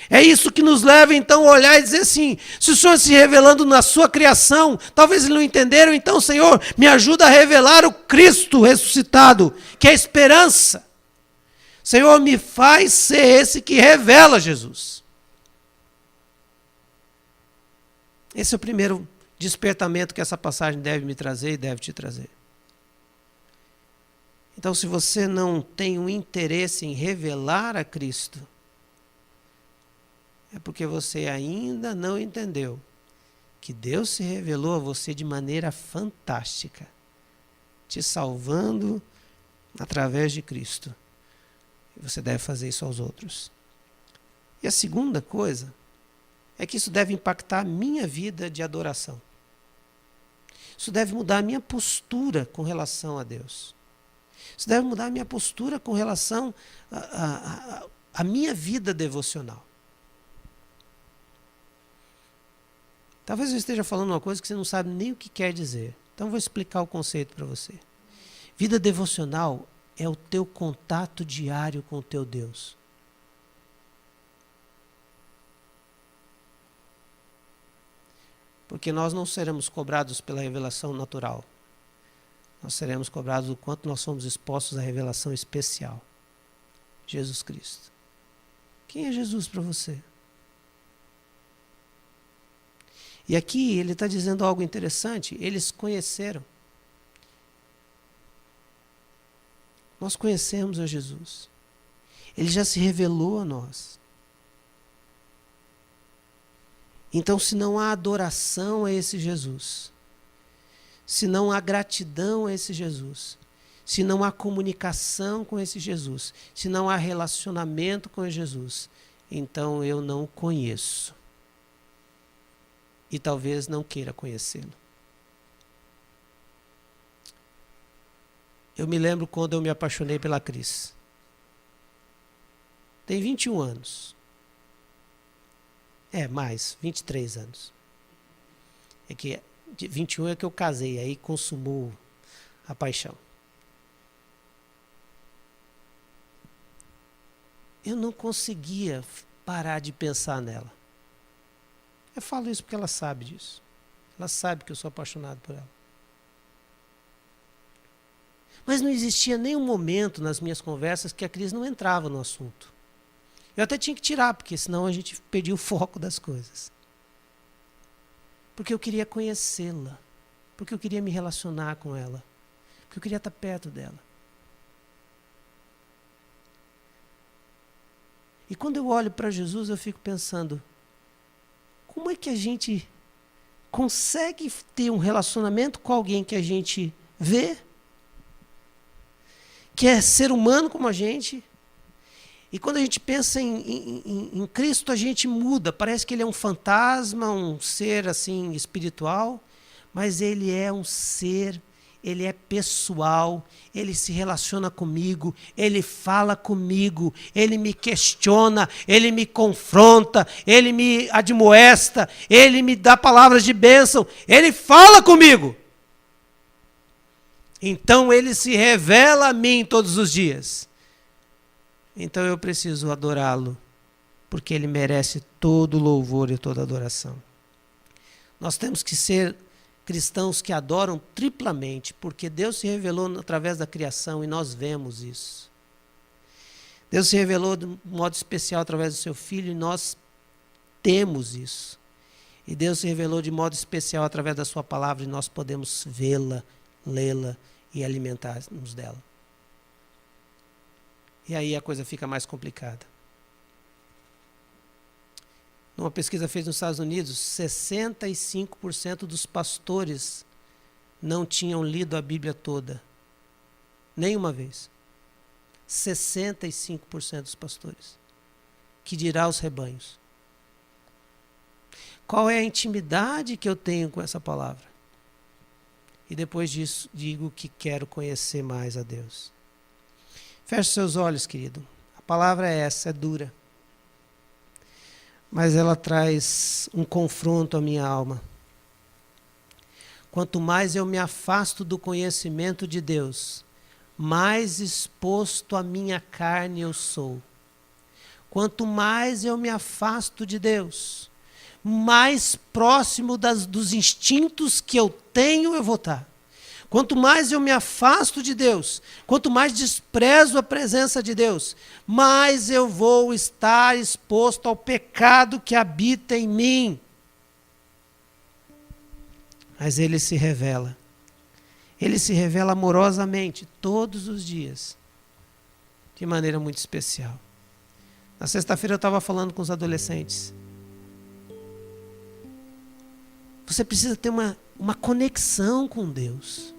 Speaker 1: É isso que nos leva então a olhar e dizer assim: se o Senhor se revelando na sua criação, talvez eles não entenderam, então Senhor, me ajuda a revelar o Cristo ressuscitado, que é a esperança. Senhor, me faz ser esse que revela Jesus. Esse é o primeiro despertamento que essa passagem deve me trazer e deve te trazer. Então, se você não tem um interesse em revelar a Cristo, é porque você ainda não entendeu que Deus se revelou a você de maneira fantástica, te salvando através de Cristo. E você deve fazer isso aos outros. E a segunda coisa é que isso deve impactar a minha vida de adoração. Isso deve mudar a minha postura com relação a Deus. Isso deve mudar a minha postura com relação à minha vida devocional. Talvez eu esteja falando uma coisa que você não sabe nem o que quer dizer. Então eu vou explicar o conceito para você. Vida devocional é o teu contato diário com o teu Deus. Porque nós não seremos cobrados pela revelação natural. Nós seremos cobrados do quanto nós somos expostos à revelação especial. Jesus Cristo. Quem é Jesus para você? E aqui ele está dizendo algo interessante. Eles conheceram. Nós conhecemos a Jesus. Ele já se revelou a nós. Então, se não há adoração a esse Jesus, se não há gratidão a esse Jesus, se não há comunicação com esse Jesus, se não há relacionamento com Jesus, então eu não o conheço. E talvez não queira conhecê-lo. Eu me lembro quando eu me apaixonei pela Cris. Tem 21 anos. Mais, 23 anos. É que 21 é que eu casei, aí consumou a paixão. Eu não conseguia parar de pensar nela. Eu falo isso porque ela sabe disso. Ela sabe que eu sou apaixonado por ela. Mas não existia nenhum momento nas minhas conversas que a Cris não entrava no assunto. Eu até tinha que tirar, porque senão a gente perdia o foco das coisas. Porque eu queria conhecê-la. Porque eu queria me relacionar com ela. Porque eu queria estar perto dela. E quando eu olho para Jesus, eu fico pensando, como é que a gente consegue ter um relacionamento com alguém que a gente vê, que é ser humano como a gente, e quando a gente pensa em Cristo, a gente muda, parece que ele é um fantasma, um ser assim espiritual, mas ele é um ser, ele é pessoal, ele se relaciona comigo, ele fala comigo, ele me questiona, ele me confronta, ele me admoesta, ele me dá palavras de bênção, ele fala comigo. Então ele se revela a mim todos os dias. Então eu preciso adorá-lo, porque ele merece todo louvor e toda adoração. Nós temos que ser cristãos que adoram triplamente, porque Deus se revelou através da criação e nós vemos isso. Deus se revelou de um modo especial através do seu Filho e nós temos isso. E Deus se revelou de modo especial através da sua palavra e nós podemos vê-la, lê-la e alimentar-nos dela. E aí a coisa fica mais complicada. Numa pesquisa feita nos Estados Unidos, 65% dos pastores não tinham lido a Bíblia toda. Nenhuma vez. 65% dos pastores. Que dirá os rebanhos? Qual é a intimidade que eu tenho com essa palavra? E depois disso, digo que quero conhecer mais a Deus. Feche seus olhos, querido. A palavra é essa, é dura. Mas ela traz um confronto à minha alma. Quanto mais eu me afasto do conhecimento de Deus, mais exposto à minha carne eu sou. Quanto mais eu me afasto de Deus, mais próximo dos instintos que eu tenho eu vou estar. Quanto mais eu me afasto de Deus, quanto mais desprezo a presença de Deus, mais eu vou estar exposto ao pecado que habita em mim. Mas ele se revela. Ele se revela amorosamente todos os dias, de maneira muito especial. Na sexta-feira eu estava falando com os adolescentes. Você precisa ter uma conexão com Deus.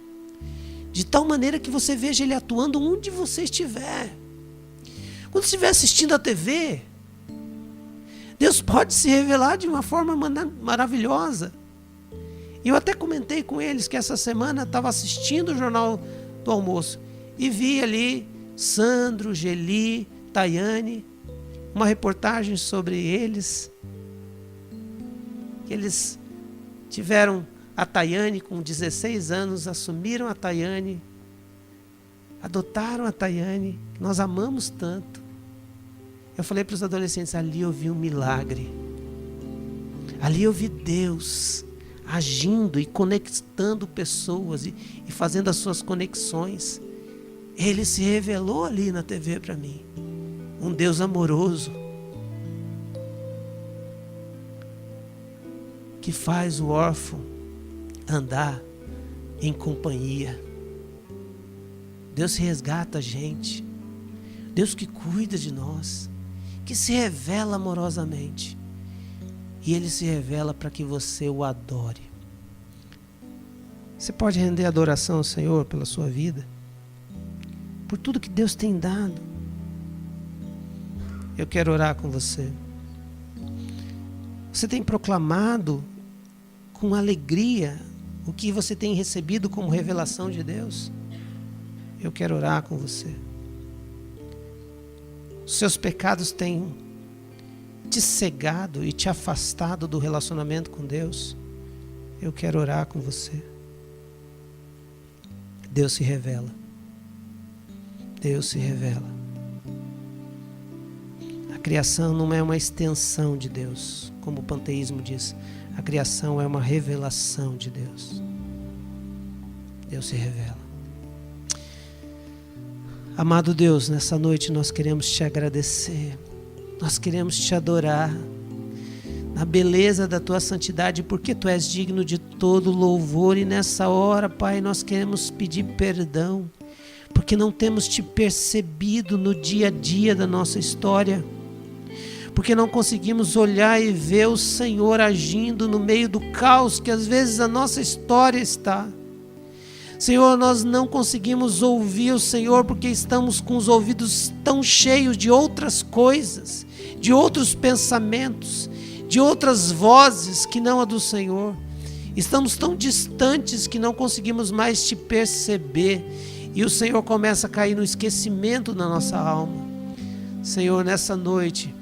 Speaker 1: De tal maneira que você veja Ele atuando onde você estiver. Quando você estiver assistindo a TV, Deus pode se revelar de uma forma maravilhosa. E eu até comentei com eles que essa semana estava assistindo o Jornal do Almoço e vi ali Sandro, Geli, Tayane, uma reportagem sobre eles. Que eles tiveram a Tayane com 16 anos, assumiram a Tayane, adotaram a Tayane, que nós amamos tanto. Eu falei para os adolescentes, ali eu vi um milagre. Ali eu vi Deus agindo e conectando pessoas e fazendo as suas conexões. Ele se revelou ali na TV para mim. Um Deus amoroso. Que faz o órfão andar em companhia. Deus resgata a gente. Deus que cuida de nós. Que se revela amorosamente. E Ele se revela para que você o adore. Você pode render adoração ao Senhor pela sua vida? por tudo que Deus tem dado. Eu quero orar com você. Você tem proclamado com alegria o que você tem recebido como revelação de Deus? Eu quero orar com você. Os seus pecados têm te cegado e te afastado do relacionamento com Deus? Eu quero orar com você. Deus se revela. Deus se revela. A criação não é uma extensão de Deus, como o panteísmo diz. A criação é uma revelação de Deus. Deus se revela. Amado Deus, nessa noite nós queremos te agradecer. Nós queremos te adorar na beleza da tua santidade, porque tu és digno de todo louvor. E nessa hora, Pai, nós queremos pedir perdão, porque não temos te percebido no dia a dia da nossa história, porque não conseguimos olhar e ver o Senhor agindo no meio do caos que às vezes a nossa história está. Senhor, nós não conseguimos ouvir o Senhor porque estamos com os ouvidos tão cheios de outras coisas, de outros pensamentos, de outras vozes que não a do Senhor. Estamos tão distantes que não conseguimos mais te perceber e o Senhor começa a cair no esquecimento na nossa alma. Senhor, nessa noite,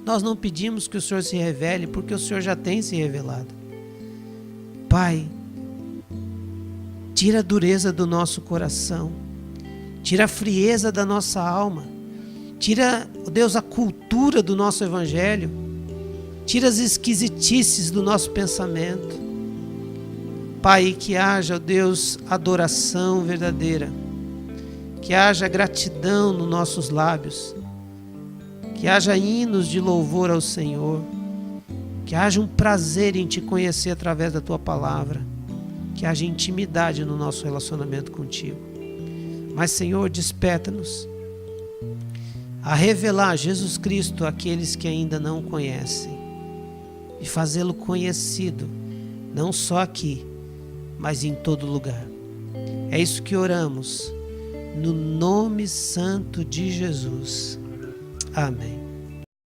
Speaker 1: nós não pedimos que o Senhor se revele, porque o Senhor já tem se revelado. Pai, tira a dureza do nosso coração, tira a frieza da nossa alma, tira, ó Deus, a cultura do nosso evangelho, tira as esquisitices do nosso pensamento. Pai, que haja, ó Deus, adoração verdadeira, que haja gratidão nos nossos lábios, que haja hinos de louvor ao Senhor, que haja um prazer em te conhecer através da tua palavra, que haja intimidade no nosso relacionamento contigo. Mas, Senhor, desperta-nos a revelar Jesus Cristo àqueles que ainda não o conhecem e fazê-lo conhecido, não só aqui, mas em todo lugar. É isso que oramos, no nome santo de Jesus. Amém.